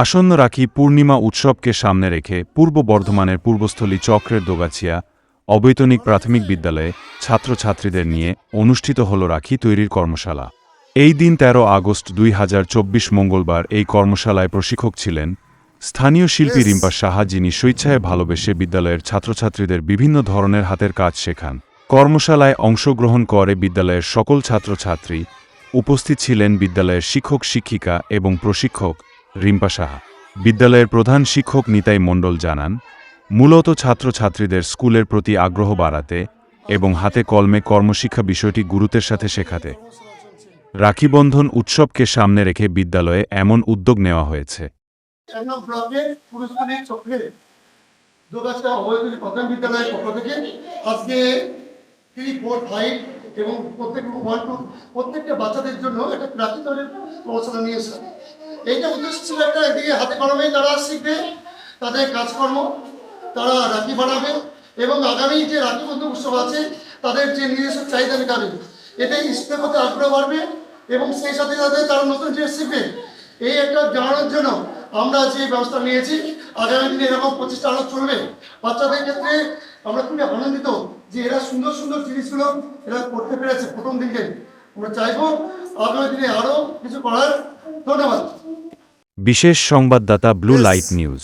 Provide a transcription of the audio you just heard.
আসন্ন রাখি পূর্ণিমা উৎসবকে সামনে রেখে পূর্ব বর্ধমানের পূর্বস্থলী চক্রের দোগাছিয়া অবৈতনিক প্রাথমিক বিদ্যালয়ে ছাত্রছাত্রীদের নিয়ে অনুষ্ঠিত হল রাখি তৈরির কর্মশালা। এই দিন ১৩ আগস্ট ২০২৪ মঙ্গলবার এই কর্মশালায় প্রশিক্ষক ছিলেন স্থানীয় শিল্পী রিম্পা সাহা, যিনি স্বেচ্ছায় ভালোবেসে বিদ্যালয়ের ছাত্রছাত্রীদের বিভিন্ন ধরনের হাতের কাজ শেখান। কর্মশালায় অংশগ্রহণ করে বিদ্যালয়ের সকল ছাত্রছাত্রী। উপস্থিত ছিলেন বিদ্যালয়ের শিক্ষক শিক্ষিকা এবং প্রশিক্ষক রিম্পা সাহা। বিদ্যালয়ের প্রধান শিক্ষক নিতাই মণ্ডল জানান, মূলত ছাত্রছাত্রীদের স্কুলের প্রতি আগ্রহ বাড়াতে এবং হাতে কলমে কর্মশিক্ষা বিষয়টি গুরুত্বের সাথে শেখাতে রাখিবন্ধন উৎসবকে সামনে রেখে বিদ্যালয়ে এমন উদ্যোগ নেওয়া হয়েছে। বিদ্যালয়ের পক্ষ থেকে আজকে 3, 4, 5 এবং প্রত্যেকটা বাচ্চাদের জন্য একটা রাখি তৈরির কর্মশালা নিয়ে এসেছে। এইটা উদ্দেশ্য ছিল একটা, এদিকে হাতে কলমে তারা শিখবে, তাদের কাজকর্ম, তারা রাখি বানাবে এবং আগামী যে রাখি বন্ধন উৎসব আছে তাদের যে নিজস্ব চাহিদা মেটাবে। এতে স্কুলের প্রতি আগ্রহ বাড়বে এবং সেই সাথে সাথে তারা নতুন জিনিস শিখবে। এই একটা জানানোর জন্য আমরা যে ব্যবস্থা নিয়েছি, আগামী দিনে এরকম প্রচেষ্টা আরও চলবে। বাচ্চাদের ক্ষেত্রে আমরা খুবই আনন্দিত যে এরা সুন্দর সুন্দর জিনিসগুলো এরা করতে পেরেছে প্রথম দিকে। আমরা চাইবো আগামী দিনে আরও কিছু করার। ধন্যবাদ। বিশেষ সংবাদদাতা ব্লু লাইট নিউজ।